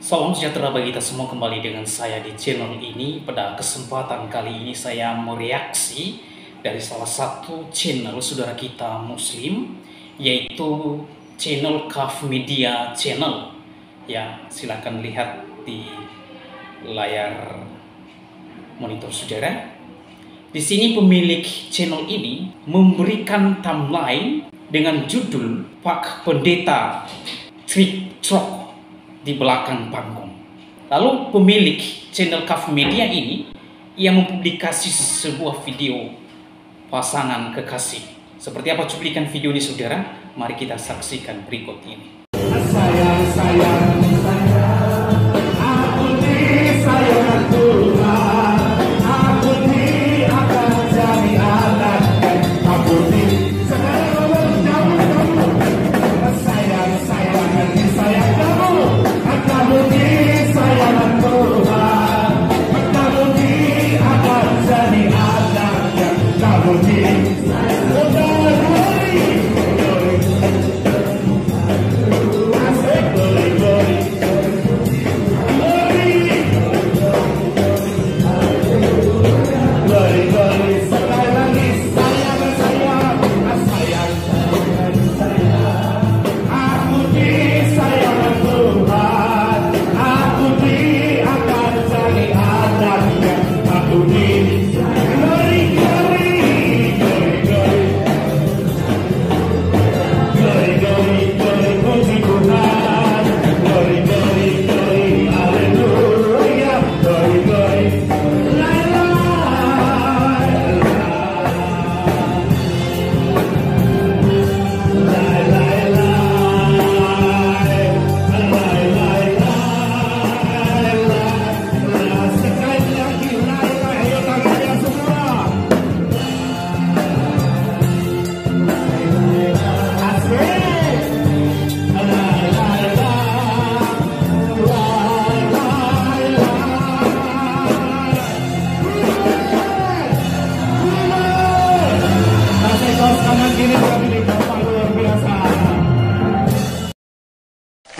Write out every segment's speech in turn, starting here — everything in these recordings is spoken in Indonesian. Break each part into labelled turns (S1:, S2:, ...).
S1: Salam sejahtera bagi kita semua, kembali dengan saya di channel ini. Pada kesempatan kali ini saya mereaksi dari salah satu channel saudara kita muslim, yaitu channel Kaf Media Channel. Ya, silakan lihat di layar monitor saudara. Di sini pemilik channel ini memberikan thumbnail dengan judul Pak Pendeta Trick Trok di belakang panggung. Lalu pemilik channel Kaf Media ini ia mempublikasi sebuah video pasangan kekasih. Seperti apa cuplikan video ini saudara? Mari kita saksikan berikut ini.
S2: Sayang, sayang, sayang, aku disayang Tuhan, aku akan jadi anak, aku sayang, sayang, disayang kamu, kamu disayang Tuhan, kamu akan jadi anak, kamu disayang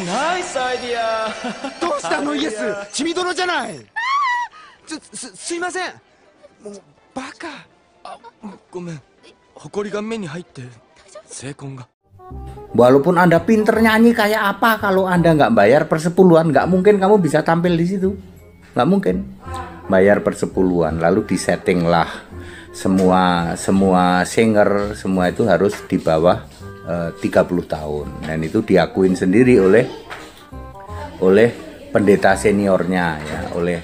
S3: Nice idea.
S4: どうしたのイエス、血みどろじゃない。すいません。もうバカ。
S3: ごめん。埃が目に入って精根が。
S5: Walaupun Anda pinter nyanyi kayak apa, kalau Anda nggak bayar persepuluhan, nggak mungkin kamu bisa tampil di situ. Nggak mungkin. Bayar persepuluhan, lalu disetting lah semua singer, semua itu harus di bawah 30 tahun, dan itu diakuin sendiri oleh pendeta seniornya ya, oleh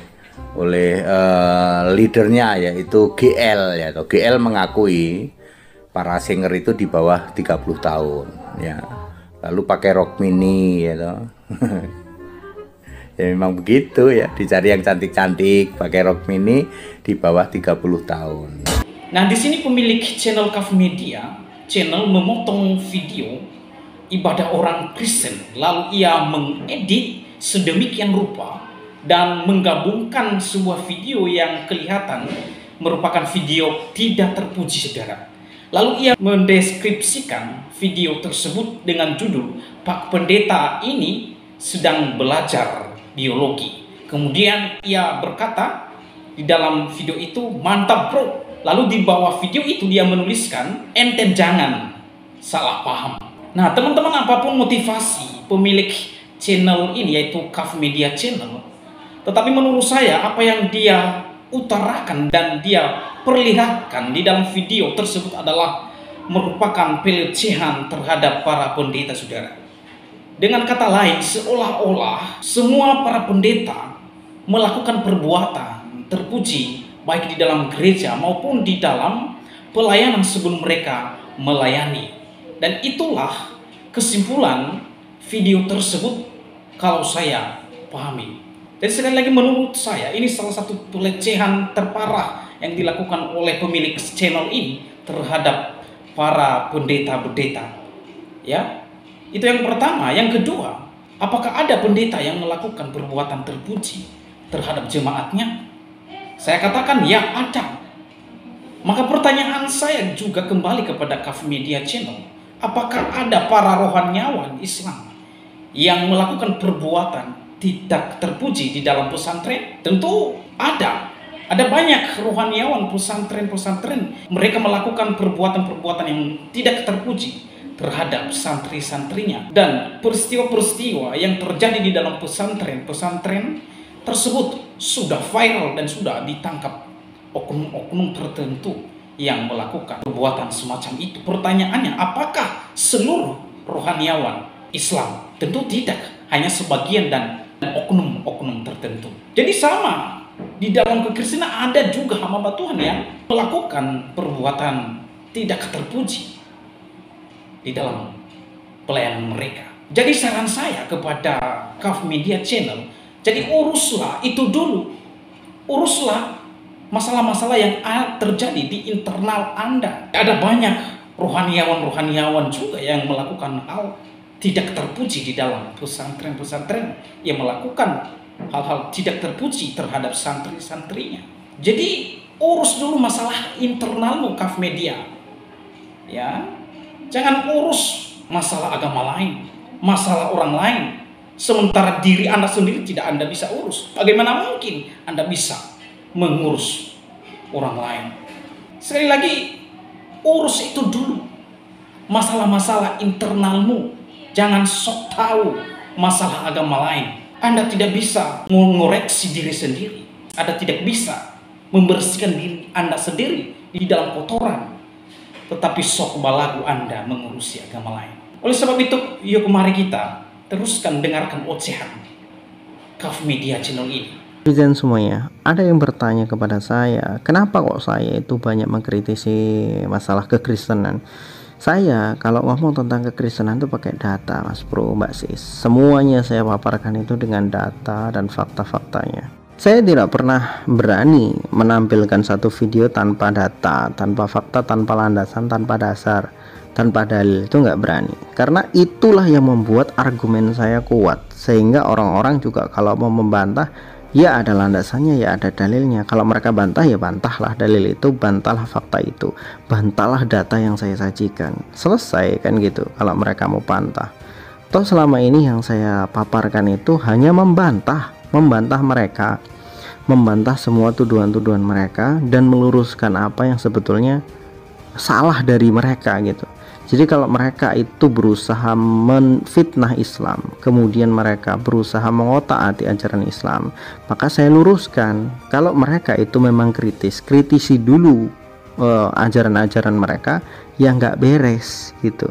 S5: leadernya, yaitu GL ya. GL mengakui para singer itu di bawah 30 tahun ya. Lalu pakai rok mini ya toh. Ya memang begitu ya, dicari yang cantik-cantik pakai rok mini di bawah 30 tahun.
S1: Nah, di sini pemilik channel Kaf Media Channel memotong video ibadah orang Kristen, lalu ia mengedit sedemikian rupa dan menggabungkan sebuah video yang kelihatan merupakan video tidak terpuji saudara. Lalu ia mendeskripsikan video tersebut dengan judul Pak Pendeta ini sedang belajar biologi. Kemudian ia berkata di dalam video itu, mantap bro. Lalu di bawah video itu dia menuliskan, ente jangan salah paham. Nah teman-teman, apapun motivasi pemilik channel ini, yaitu Kaf Media Channel, tetapi menurut saya apa yang dia utarakan dan dia perlihatkan di dalam video tersebut adalah merupakan pelecehan terhadap para pendeta saudara. Dengan kata lain, seolah-olah semua para pendeta melakukan perbuatan terpuji baik di dalam gereja maupun di dalam pelayanan sebelum mereka melayani. Dan itulah kesimpulan video tersebut kalau saya pahami. Jadi sekali lagi, menurut saya ini salah satu pelecehan terparah yang dilakukan oleh pemilik channel ini terhadap para pendeta-pendeta. Ya, itu yang pertama. Yang kedua, apakah ada pendeta yang melakukan perbuatan terpuji terhadap jemaatnya? Saya katakan ya, ada. Maka pertanyaan saya juga kembali kepada Kaf Media Channel. Apakah ada para rohaniawan Islam yang melakukan perbuatan tidak terpuji di dalam pesantren? Tentu ada. Ada banyak rohaniawan pesantren-pesantren, mereka melakukan perbuatan-perbuatan yang tidak terpuji terhadap santri-santrinya. Dan peristiwa-peristiwa yang terjadi di dalam pesantren-pesantren tersebut sudah viral dan sudah ditangkap oknum-oknum tertentu yang melakukan perbuatan semacam itu. Pertanyaannya, apakah seluruh rohaniawan Islam? Tentu tidak, hanya sebagian dan oknum-oknum tertentu. Jadi sama, di dalam kekristenan ada juga hamba Tuhan yang melakukan perbuatan tidak terpuji di dalam pelayanan mereka. Jadi saran saya kepada Kaf Media Channel, jadi uruslah itu dulu. Uruslah masalah-masalah yang terjadi di internal Anda. Ada banyak rohaniawan-rohaniawan juga yang melakukan hal tidak terpuji di dalam pesantren-pesantren, yang melakukan hal-hal tidak terpuji terhadap santri-santrinya. Jadi urus dulu masalah internalmu, Kaf Media. Ya, jangan urus masalah agama lain, masalah orang lain, sementara diri Anda sendiri tidak Anda bisa urus. Bagaimana mungkin Anda bisa mengurus orang lain? Sekali lagi, urus itu dulu masalah-masalah internalmu. Jangan sok tahu masalah agama lain. Anda tidak bisa mengoreksi diri sendiri. Anda tidak bisa membersihkan diri Anda sendiri di dalam kotoran. Tetapi sok balagu Anda mengurusi agama lain. Oleh sebab itu, yuk mari kita teruskan dengarkan ocehan Kaf Media Channel ini.
S6: Dan semuanya, ada yang bertanya kepada saya, kenapa kok saya itu banyak mengkritisi masalah kekristenan? Saya kalau ngomong tentang kekristenan itu pakai data, Mas Bro, Mbak Sis. Semuanya saya paparkan itu dengan data dan fakta-faktanya. Saya tidak pernah berani menampilkan satu video tanpa data, tanpa fakta, tanpa landasan, tanpa dasar, tanpa dalil. Itu nggak berani. Karena itulah yang membuat argumen saya kuat. Sehingga orang-orang juga kalau mau membantah, ya ada landasannya, ya ada dalilnya. Kalau mereka bantah, ya bantahlah dalil itu, bantahlah fakta itu, bantahlah data yang saya sajikan. Selesai kan gitu kalau mereka mau bantah. Toh selama ini yang saya paparkan itu hanya membantah mereka, membantah semua tuduhan-tuduhan mereka, dan meluruskan apa yang sebetulnya salah dari mereka gitu. Jadi kalau mereka itu berusaha menfitnah Islam, kemudian mereka berusaha mengotak-atik ajaran Islam, maka saya luruskan. Kalau mereka itu memang kritisi dulu ajaran-ajaran mereka yang nggak beres gitu.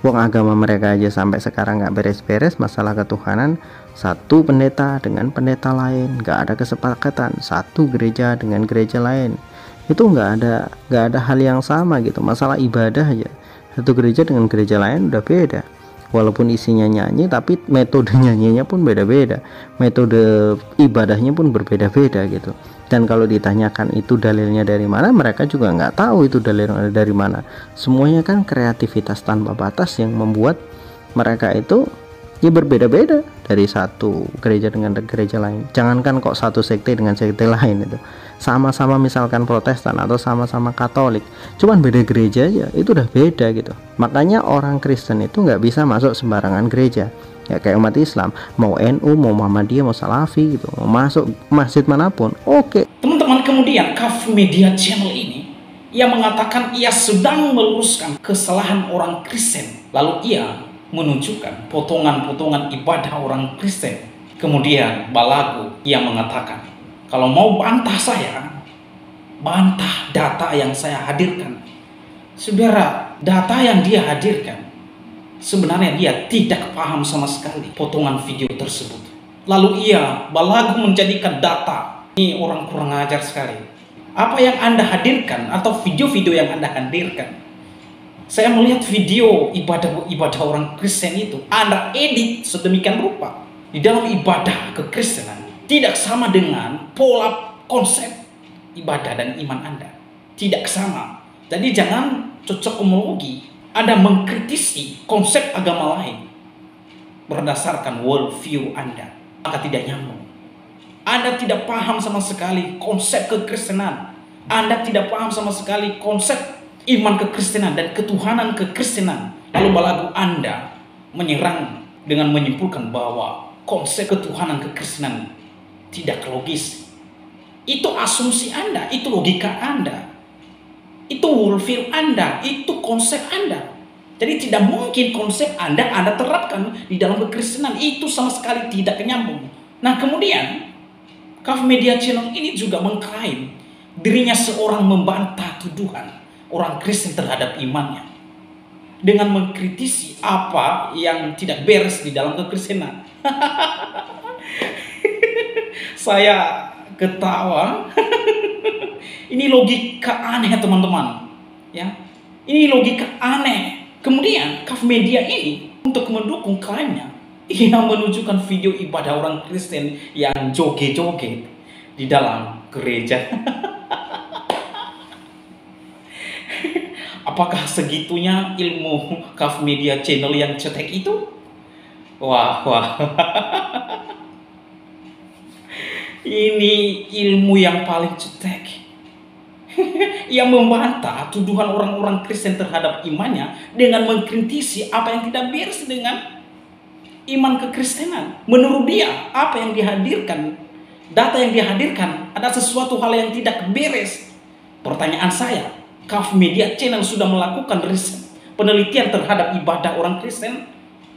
S6: Wong agama mereka aja sampai sekarang nggak beres-beres, masalah ketuhanan. Satu pendeta dengan pendeta lain, nggak ada kesepakatan. Satu gereja dengan gereja lain, itu nggak ada hal yang sama gitu. Masalah ibadah aja, satu gereja dengan gereja lain udah beda. Walaupun isinya nyanyi, tapi metode nyanyinya pun beda-beda, metode ibadahnya pun berbeda-beda gitu. Dan kalau ditanyakan itu dalilnya dari mana, mereka juga nggak tahu itu dalilnya dari mana. Semuanya kan kreativitas tanpa batas yang membuat mereka itu ya berbeda-beda dari satu gereja dengan gereja lain. Jangankan kok satu sekte dengan sekte lain, itu sama-sama misalkan Protestan atau sama-sama Katolik, cuman beda gereja aja itu udah beda gitu. Makanya orang Kristen itu nggak bisa masuk sembarangan gereja. Ya kayak umat Islam, mau NU, mau Muhammadiyah, mau Salafi gitu, mau masuk masjid manapun, oke.
S1: Teman-teman, kemudian Kaf Media Channel ini ia mengatakan ia sedang meluruskan kesalahan orang Kristen, lalu ia menunjukkan potongan-potongan ibadah orang Kristen. Kemudian balagu ia mengatakan, kalau mau bantah saya, bantah data yang saya hadirkan. Saudara, data yang dia hadirkan sebenarnya dia tidak paham sama sekali potongan video tersebut. Lalu ia balagu menjadikan data. Ini orang kurang ajar sekali. Apa yang Anda hadirkan atau video-video yang Anda hadirkan, saya melihat video ibadah orang Kristen itu Anda edit sedemikian rupa di dalam ibadah kekristenan tidak sama dengan pola konsep ibadah dan iman Anda. Tidak sama. Jadi jangan cocokologi Anda mengkritisi konsep agama lain berdasarkan worldview Anda, maka tidak nyambung. Anda tidak paham sama sekali konsep kekristenan. Anda tidak paham sama sekali konsep iman kekristenan dan ketuhanan kekristenan. Lalu balagu Anda menyerang dengan menyimpulkan bahwa konsep ketuhanan kekristenan tidak logis. Itu asumsi Anda, itu logika Anda, itu worldview Anda, itu konsep Anda. Jadi tidak mungkin konsep Anda terapkan di dalam kekristenan. Itu sama sekali tidak nyambung. Nah kemudian Kaf Media Channel ini juga mengklaim dirinya seorang membantah tuduhan orang Kristen terhadap imannya dengan mengkritisi apa yang tidak beres di dalam kekristenan. Saya ketawa. Ini logika aneh teman-teman, ya. Ini logika aneh. Kemudian Kaf Media ini untuk mendukung klaimnya, ia menunjukkan video ibadah orang Kristen yang joget-joget di dalam gereja. Apakah segitunya ilmu Kaf Media Channel yang cetek itu? Wah. Ini ilmu yang paling cetek. Ia membantah tuduhan orang-orang Kristen terhadap imannya dengan mengkritisi apa yang tidak beres dengan iman kekristenan. Menurut dia, apa yang dihadirkan, data yang dihadirkan, ada sesuatu hal yang tidak beres. Pertanyaan saya, Kaf Media Channel sudah melakukan riset penelitian terhadap ibadah orang Kristen.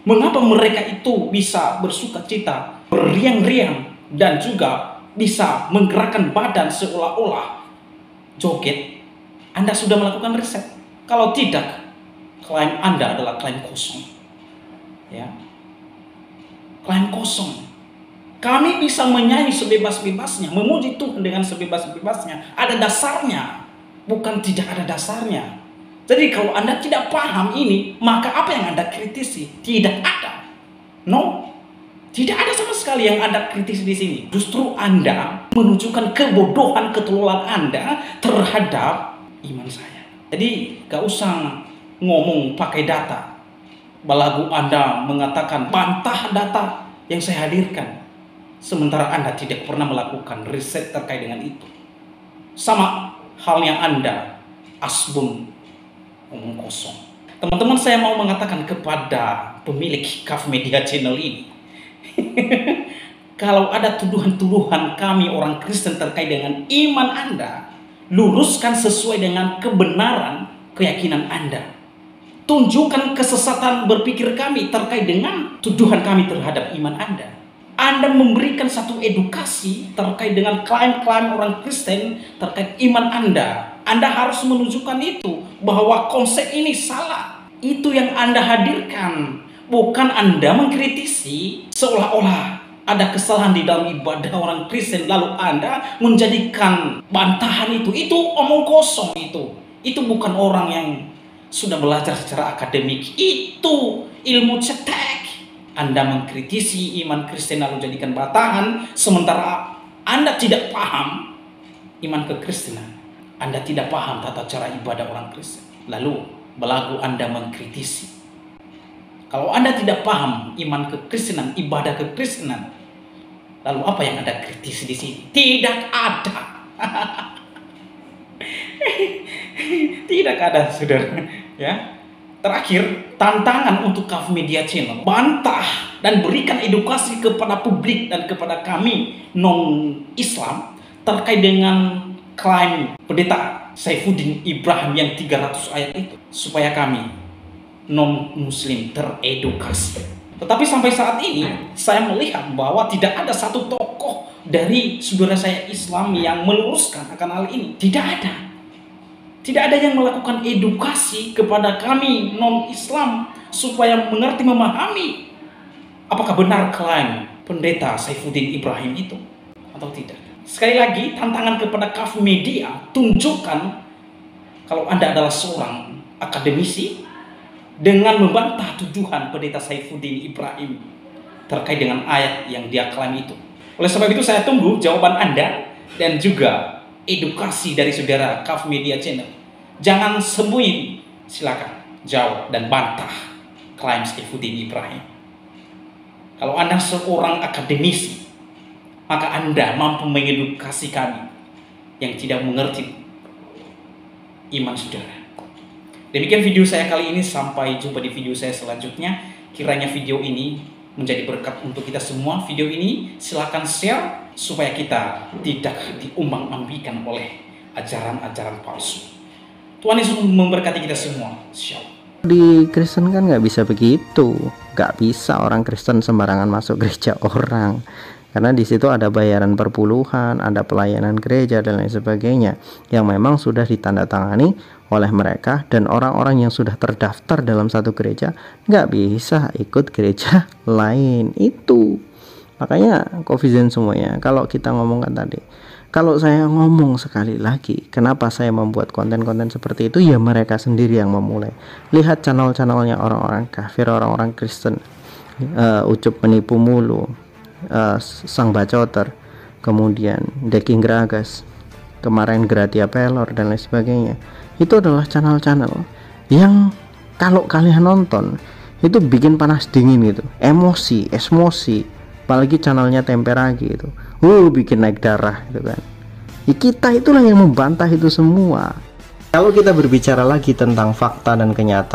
S1: Mengapa mereka itu bisa bersukacita, beriang-riang, dan juga bisa menggerakkan badan seolah-olah joget? Anda sudah melakukan riset? Kalau tidak, klaim Anda adalah klaim kosong. Ya, klaim kosong. Kami bisa menyanyi sebebas-bebasnya, memuji Tuhan dengan sebebas-bebasnya. Ada dasarnya, bukan tidak ada dasarnya. Jadi kalau Anda tidak paham ini, maka apa yang Anda kritisi? Tidak ada. No, tidak ada sama sekali yang Anda kritisi di sini. Justru Anda menunjukkan kebodohan, ketololan Anda terhadap iman saya. Jadi gak usah ngomong pakai data. Balagu Anda mengatakan bantah data yang saya hadirkan, sementara Anda tidak pernah melakukan riset terkait dengan itu. Sama halnya Anda asbun omong kosong. Teman-teman, saya mau mengatakan kepada pemilik Kaf Media Channel ini, kalau ada tuduhan-tuduhan kami orang Kristen terkait dengan iman Anda, luruskan sesuai dengan kebenaran keyakinan Anda. Tunjukkan kesesatan berpikir kami terkait dengan tuduhan kami terhadap iman Anda. Anda memberikan satu edukasi terkait dengan klaim-klaim orang Kristen terkait iman Anda. Anda harus menunjukkan itu, bahwa konsep ini salah. Itu yang Anda hadirkan. Bukan Anda mengkritisi seolah-olah ada kesalahan di dalam ibadah orang Kristen, lalu Anda menjadikan bantahan itu. Itu omong kosong itu. Itu bukan orang yang sudah belajar secara akademik. Itu ilmu cetek. Anda mengkritisi iman Kristen lalu jadikan bantahan, sementara Anda tidak paham iman kekristenan. Anda tidak paham tata cara ibadah orang Kristen, lalu belagu Anda mengkritisi. Kalau Anda tidak paham iman kekristenan, ibadah kekristenan, lalu apa yang Anda kritisi di sini? Tidak ada. Tidak ada, saudara. Ya. Terakhir, tantangan untuk Kaf Media Channel, bantah dan berikan edukasi kepada publik dan kepada kami non-Islam terkait dengan klaim pendeta Saifuddin Ibrahim yang 300 ayat itu, supaya kami non-Muslim teredukasi. Tetapi sampai saat ini saya melihat bahwa tidak ada satu tokoh dari saudara saya Islam yang meluruskan akan hal ini. Tidak ada. Tidak ada yang melakukan edukasi kepada kami non-Islam supaya mengerti, memahami apakah benar klaim pendeta Saifuddin Ibrahim itu atau tidak. Sekali lagi, tantangan kepada Kaf Media, tunjukkan kalau Anda adalah seorang akademisi dengan membantah tuduhan pendeta Saifuddin Ibrahim terkait dengan ayat yang dia klaim itu. Oleh sebab itu saya tunggu jawaban Anda dan juga edukasi dari saudara Kaf Media Channel. Jangan sembunyi, silakan jawab dan bantah klaim Saifuddin Ibrahim. Kalau Anda seorang akademisi, maka Anda mampu mengedukasi kami yang tidak mengerti iman saudara. Demikian video saya kali ini, sampai jumpa di video saya selanjutnya. Kiranya video ini menjadi berkat untuk kita semua. Video ini silakan share supaya kita tidak diumbang-ambingkan oleh ajaran-ajaran palsu. Tuhan Yesus memberkati kita semua. Shalom.
S6: Di Kristen kan nggak bisa begitu, nggak bisa orang Kristen sembarangan masuk gereja orang, karena di situ ada bayaran perpuluhan, ada pelayanan gereja dan lain sebagainya yang memang sudah ditandatangani oleh mereka, dan orang-orang yang sudah terdaftar dalam satu gereja nggak bisa ikut gereja lain. Itu makanya confident semuanya. Kalau kita ngomongkan tadi, kalau saya ngomong sekali lagi, kenapa saya membuat konten-konten seperti itu, ya mereka sendiri yang memulai. Lihat channel-channelnya orang-orang kafir, orang-orang Kristen, Ucup Penipu Mulu, Sang Bacoter, kemudian Deking Gragas, kemarin Gratia Pelor dan lain sebagainya. Itu adalah channel-channel yang kalau kalian nonton itu bikin panas dingin gitu, emosi, apalagi channelnya Temperagi itu, bikin naik darah gitu kan. Ya, kita itulah yang membantah itu semua. Kalau kita berbicara lagi tentang fakta dan kenyataan,